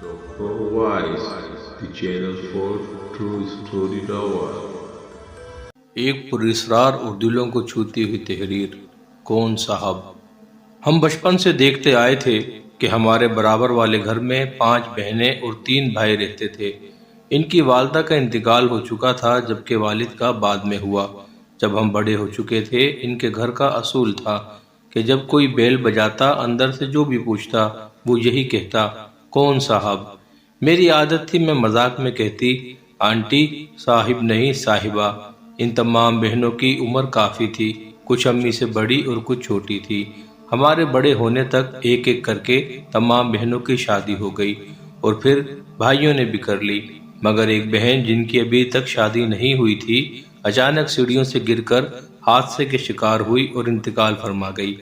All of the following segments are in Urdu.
Dr. Wise, the channel for true story lover. ایک پراسرار اور دلوں کو چھوتی ہوئی تحریر۔ کون صاحب؟ ہم بچپن سے دیکھتے آئے تھے کہ ہمارے برابر والے گھر میں 5 بہنیں اور 3 بھائی رہتے تھے۔ ان کی والدہ کا انتقال ہو چکا تھا جبکہ والد کا بعد میں ہوا۔ جب ہم بڑے ہو چکے تھے ان کے گھر کا اصول تھا کہ جب کوئی بیل بجاتا اندر سے جو بھی پوچھتا وہ یہی کہتا، کون صاحب؟ میری عادت تھی میں مذاق میں کہتی، آنٹی، صاحب نہیں صاحبہ۔ ان تمام بہنوں کی عمر کافی تھی، کچھ امی سے بڑی اور کچھ چھوٹی تھی۔ ہمارے بڑے ہونے تک ایک ایک کر کے تمام بہنوں کی شادی ہو گئی اور پھر بھائیوں نے بھی کر لی، مگر ایک بہن جن کی ابھی تک شادی نہیں ہوئی تھی اچانک سیڑھیوں سے گر کر حادثے کے شکار ہوئی اور انتقال فرما گئی۔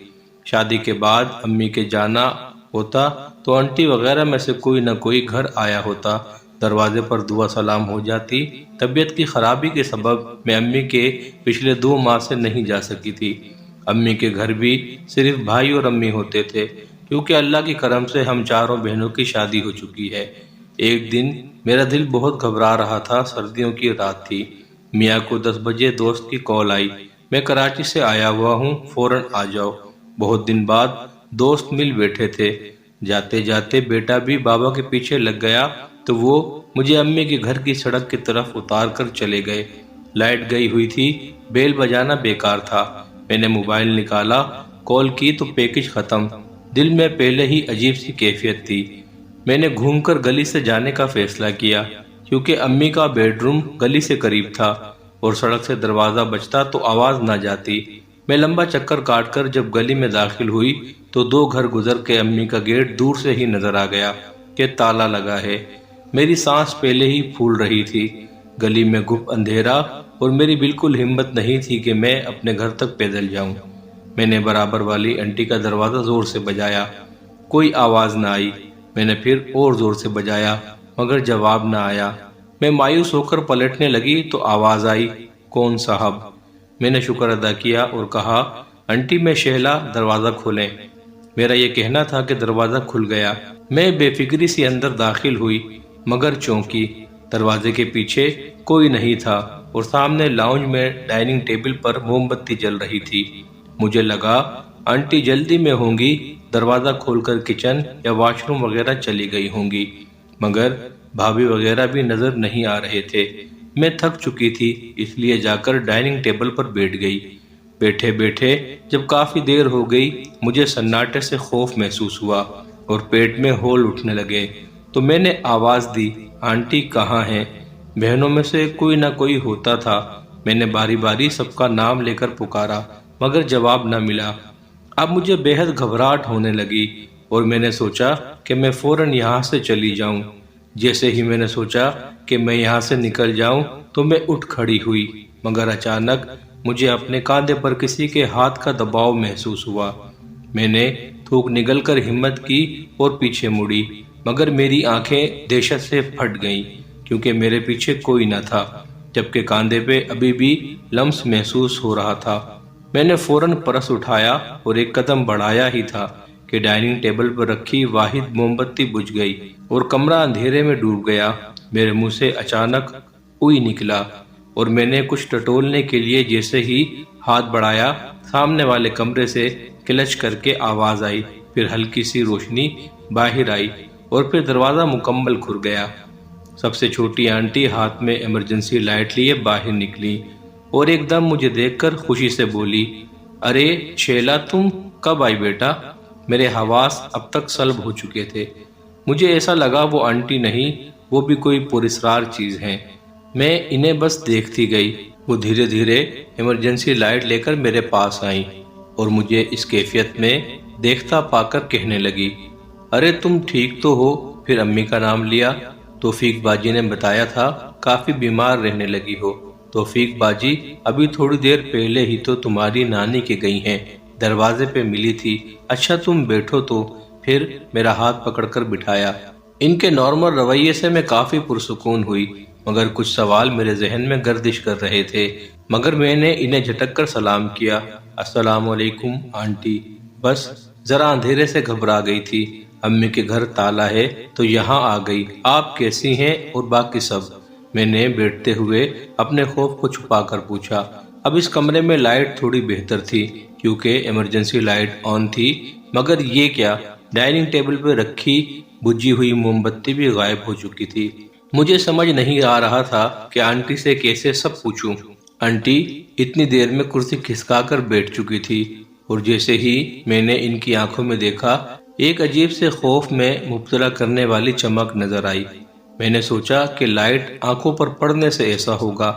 شادی کے بعد امی کے جانا ہوتا تو آنٹی وغیرہ میں سے کوئی نہ کوئی گھر آیا ہوتا، دروازے پر دعا سلام ہو جاتی۔ طبیعت کی خرابی کے سبب میں امی کے پچھلے 2 ماہ سے نہیں جا سکی تھی۔ امی کے گھر بھی صرف بھائی اور امی ہوتے تھے کیونکہ اللہ کی کرم سے ہم چاروں بہنوں کی شادی ہو چکی ہے۔ ایک دن میرا دل بہت گھبرا رہا تھا، سردیوں کی رات تھی۔ میاں کو 10 بجے دوست کی کال آئی، میں کراچی سے آیا ہوا ہوں، فوراً آ جاؤ۔ بہت دن بعد دوست مل بیٹھے تھے۔ جاتے جاتے بیٹا بھی بابا کے پیچھے لگ گیا تو وہ مجھے امی کے گھر کی سڑک کی طرف اتار کر چلے گئے۔ لائٹ گئی ہوئی تھی، بیل بجانا بیکار تھا۔ میں نے موبائل نکالا، کال کی تو پیکج ختم۔ دل میں پہلے ہی عجیب سی کیفیت تھی۔ میں نے گھوم کر گلی سے جانے کا فیصلہ کیا کیونکہ امی کا بیڈ روم گلی سے قریب تھا اور سڑک سے دروازہ بجتا تو آواز نہ جاتی۔ میں لمبا چکر کاٹ کر جب گلی میں داخل ہوئی تو 2 گھر گزر کے امی کا گیٹ دور سے ہی نظر آ گیا کہ تالا لگا ہے۔ میری سانس پہلے ہی پھول رہی تھی۔ گلی میں گھپ اندھیرا اور میری بالکل ہمت نہیں تھی کہ میں اپنے گھر تک پیدل جاؤں۔ میں نے برابر والی آنٹی کا دروازہ زور سے بجایا، کوئی آواز نہ آئی۔ میں نے پھر اور زور سے بجایا مگر جواب نہ آیا۔ میں مایوس ہو کر پلٹنے لگی تو آواز آئی، کون صاحب؟ میں نے شکر ادا کیا اور کہا، آنٹی میں شہلا، دروازہ کھولیں۔ میرا یہ کہنا تھا کہ دروازہ کھل گیا۔ میں بے فکری سے اندر داخل ہوئی مگر چونکی۔ دروازے کے پیچھے کوئی نہیں تھا اور سامنے لاؤنج میں ڈائننگ ٹیبل پر موم بتی جل رہی تھی۔ مجھے لگا آنٹی جلدی میں ہوں گی، دروازہ کھول کر کچن یا واش روم وغیرہ چلی گئی ہوں گی، مگر بھابھی وغیرہ بھی نظر نہیں آ رہے تھے۔ میں تھک چکی تھی اس لیے جا کر ڈائننگ ٹیبل پر بیٹھ گئی۔ بیٹھے بیٹھے جب کافی دیر ہو گئی مجھے سناٹے سے خوف محسوس ہوا اور پیٹ میں ہول اٹھنے لگے تو میں نے آواز دی، آنٹی کہاں ہیں؟ بہنوں میں سے کوئی نہ کوئی ہوتا تھا۔ میں نے باری باری سب کا نام لے کر پکارا مگر جواب نہ ملا۔ اب مجھے بے حد گھبراہٹ ہونے لگی اور میں نے سوچا کہ میں فوراً یہاں سے چلی جاؤں۔ جیسے ہی میں نے سوچا کہ میں یہاں سے نکل جاؤں تو میں اٹھ کھڑی ہوئی مگر اچانک مجھے اپنے کاندھے پر کسی کے ہاتھ کا دباؤ محسوس ہوا۔ میں نے تھوک نگل کر ہمت کی اور پیچھے مڑی مگر میری آنکھیں دہشت سے پھٹ گئیں کیونکہ میرے پیچھے کوئی نہ تھا جبکہ کاندھے پہ ابھی بھی لمس محسوس ہو رہا تھا۔ میں نے فوراً پرس اٹھایا اور ایک قدم بڑھایا ہی تھا کہ ڈائننگ ٹیبل پر رکھی واحد موم بتی بجھ گئی اور کمرہ اندھیرے میں ڈوب گیا۔ میرے منہ سے اچانک اوئی نکلا اور میں نے کچھ ٹٹولنے کے لیے جیسے ہی ہاتھ بڑھایا سامنے والے کمرے سے کلچ کر کے آواز آئی، پھر ہلکی سی روشنی باہر آئی اور پھر دروازہ مکمل کھل گیا۔ سب سے چھوٹی آنٹی ہاتھ میں ایمرجنسی لائٹ لیے باہر نکلی اور ایک دم مجھے دیکھ کر خوشی سے بولی، ارے شیلا تم کب آئی بیٹا؟ میرے حواس اب تک سلب ہو چکے تھے۔ مجھے ایسا لگا وہ آنٹی نہیں، وہ بھی کوئی پراسرار چیز ہیں۔ میں انہیں بس دیکھتی گئی۔ وہ دھیرے دھیرے ایمرجنسی لائٹ لے کر میرے پاس آئیں اور مجھے اس کیفیت میں دیکھتا پا کر کہنے لگی، ارے تم ٹھیک تو ہو؟ پھر امی کا نام لیا۔ توفیق باجی نے بتایا تھا کافی بیمار رہنے لگی ہو۔ توفیق باجی ابھی تھوڑی دیر پہلے ہی تو تمہاری نانی کے گئی ہیں، دروازے پہ ملی تھی۔ اچھا تم بیٹھو تو۔ پھر میرا ہاتھ پکڑ کر بٹھایا۔ ان کے نارمل رویے سے میں کافی پرسکون ہوئی مگر کچھ سوال میرے ذہن میں گردش کر رہے تھے، مگر میں نے انہیں جھٹک کر سلام کیا، السلام علیکم آنٹی۔ بس ذرا اندھیرے سے گھبرا گئی تھی۔ امی کے گھر تالا ہے تو یہاں آ گئی، آپ کیسی ہیں اور باقی سب؟ میں نے بیٹھتے ہوئے اپنے خوف کو چھپا کر پوچھا۔ اب اس کمرے میں لائٹ تھوڑی بہتر تھی کیونکہ ایمرجنسی لائٹ آن تھی، مگر یہ کیا، ڈائننگ ٹیبل پہ رکھی بجھی ہوئی موم بتی بھی غائب ہو چکی تھی۔ مجھے سمجھ نہیں آ رہا تھا کہ آنٹی سے کیسے سب پوچھوں۔ آنٹی اتنی دیر میں کرسی کھسکا کر بیٹھ چکی تھی اور جیسے ہی میں نے ان کی آنکھوں میں دیکھا ایک عجیب سے خوف میں مبتلا کرنے والی چمک نظر آئی۔ میں نے سوچا کہ لائٹ آنکھوں پر پڑنے سے ایسا ہوگا،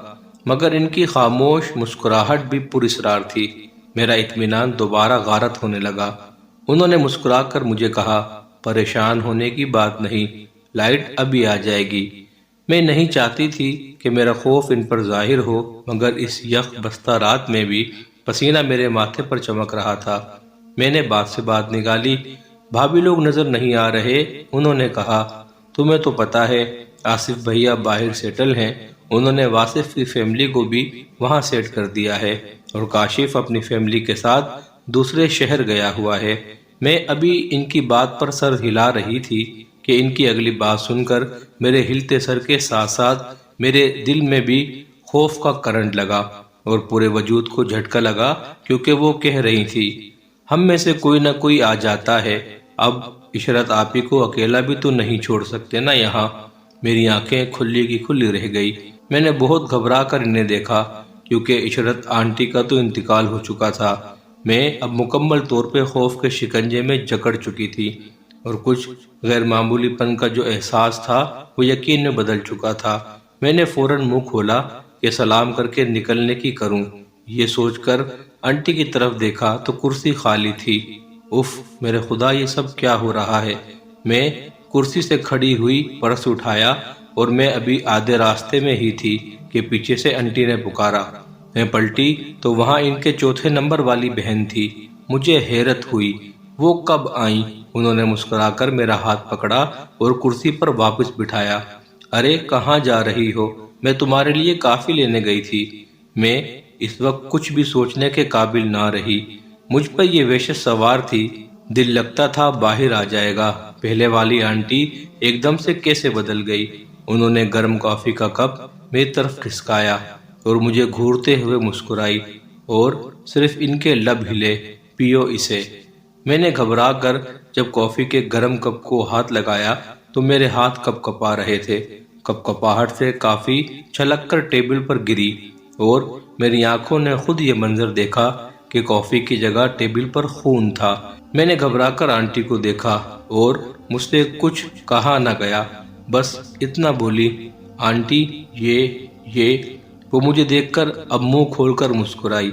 مگر ان کی خاموش مسکراہٹ بھی پراسرار تھی۔ میرا اطمینان دوبارہ غارت ہونے لگا۔ انہوں نے مسکرا کر مجھے کہا، پریشان ہونے کی بات نہیں، لائٹ ابھی آ جائے گی۔ میں نہیں چاہتی تھی کہ میرا خوف ان پر ظاہر ہو، مگر اس یخ بستہ رات میں بھی پسینہ میرے ماتھے پر چمک رہا تھا۔ میں نے بات سے بات نکالی، بھابھی لوگ نظر نہیں آ رہے؟ انہوں نے کہا، تمہیں تو پتا ہے آصف بھیا باہر سیٹل ہیں، انہوں نے واصف کی فیملی کو بھی وہاں سیٹ کر دیا ہے اور کاشف اپنی فیملی کے ساتھ دوسرے شہر گیا ہوا ہے۔ میں ابھی ان کی بات پر سر ہلا رہی تھی کہ ان کی اگلی بات سن کر میرے ہلتے سر کے ساتھ ساتھ میرے دل میں بھی خوف کا کرنٹ لگا اور پورے وجود کو جھٹکا لگا، کیونکہ وہ کہہ رہی تھی، ہم میں سے کوئی نہ کوئی آ جاتا ہے، اب عشرت آپی کو اکیلا بھی تو نہیں چھوڑ سکتے نا یہاں۔ میری آنکھیں کھلی کی کھلی رہ گئی۔ میں نے بہت گھبرا کر انہیں دیکھا کیونکہ عشرت آنٹی کا تو انتقال ہو چکا تھا۔ میں اب مکمل طور پہ خوف کے شکنجے میں جکڑ چکی تھی اور کچھ غیر معمولی پن کا جو احساس تھا وہ یقین میں بدل چکا تھا۔ میں نے فوراً منہ کھولا کہ سلام کر کے نکلنے کی کروں، یہ سوچ کر آنٹی کی طرف دیکھا تو کرسی خالی تھی۔ اف میرے خدا، یہ سب کیا ہو رہا ہے؟ میں کرسی سے کھڑی ہوئی پرس اٹھایا اور میں ابھی آدھے راستے میں ہی تھی کہ پیچھے سے آنٹی نے پکارا۔ میں پلٹی تو وہاں ان کے چوتھے نمبر والی بہن تھی۔ مجھے حیرت ہوئی، وہ کب آئیں؟ انہوں نے مسکرا کر میرا ہاتھ پکڑا اور کرسی پر واپس بٹھایا۔ ارے کہاں جا رہی ہو؟ میں تمہارے لیے کافی لینے گئی تھی۔ میں اس وقت کچھ بھی سوچنے کے قابل نہ رہی۔ مجھ پر یہ وحشت سوار تھی، دل لگتا تھا باہر آ جائے گا۔ پہلے والی آنٹی ایک دم سے کیسے بدل گئی؟ انہوں نے گرم کافی کا کپ میری طرف کھسکایا اور مجھے گھورتے ہوئے مسکرائی اور صرف ان کے لب ہلے، پیو اسے۔ میں نے گھبرا کر جب کافی کے گرم کپ کو ہاتھ لگایا تو میرے ہاتھ کپ کپا رہے تھے۔ کپ کپاہٹ سے کافی چھلک کر ٹیبل پر گری اور میری آنکھوں نے خود یہ منظر دیکھا کہ کافی کی جگہ ٹیبل پر خون تھا۔ میں نے گھبرا کر آنٹی کو دیکھا اور مجھ سے کچھ کہا نہ گیا، بس اتنا بولی، آنٹی یہ وہ مجھے دیکھ کر اب منہ کھول کر مسکرائی۔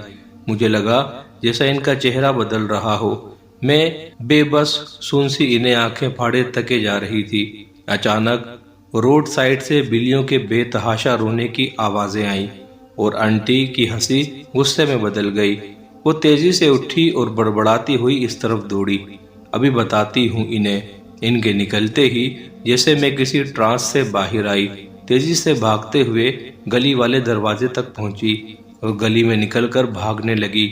مجھے لگا جیسا ان کا چہرہ بدل رہا ہو۔ میں بے بس سن سی انہیں آنکھیں پھاڑے تکے جا رہی تھی۔ اچانک روڈ سائڈ سے بلیوں کے بے تحاشا رونے کی آوازیں آئیں اور آنٹی کی ہنسی غصے میں بدل گئی۔ وہ تیزی سے اٹھی اور بڑبڑاتی ہوئی اس طرف دوڑی۔ ابھی بتاتی ہوں انہیں۔ ان کے نکلتے ہی جیسے میں کسی ٹرانس سے باہر آئی، تیزی سے بھاگتے ہوئے گلی والے دروازے تک پہنچی اور گلی میں نکل کر بھاگنے لگی۔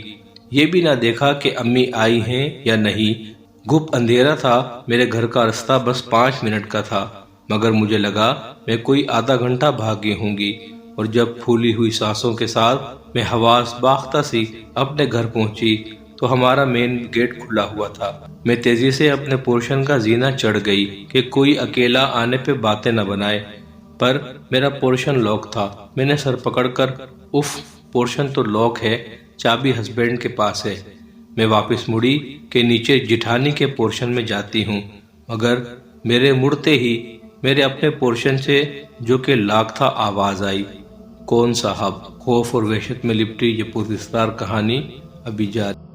یہ بھی نہ دیکھا کہ امی آئی ہیں یا نہیں۔ گھپ اندھیرا تھا، میرے گھر کا رستہ بس 5 منٹ کا تھا، مگر مجھے لگا میں کوئی آدھا گھنٹہ بھاگی ہوں گی، اور جب پھولی ہوئی سانسوں کے ساتھ میں حواس باختہ سی اپنے گھر پہنچی تو ہمارا مین گیٹ کھلا ہوا تھا۔ میں تیزی سے اپنے پورشن کا زینہ چڑھ گئی کہ کوئی اکیلا آنے پہ باتیں نہ بنائے، پر میرا پورشن لاک تھا۔ میں نے سر پکڑ کر، اف پورشن تو لاک ہے، چابی ہسبینڈ کے پاس ہے۔ میں واپس مڑی کہ نیچے جٹھانی کے پورشن میں جاتی ہوں، مگر میرے مڑتے ہی میرے اپنے پورشن سے جو کہ لاک تھا آواز آئی، کون صاحب؟ خوف اور وحشت میں لپٹی یہ پراسرار کہانی ابھی جاری۔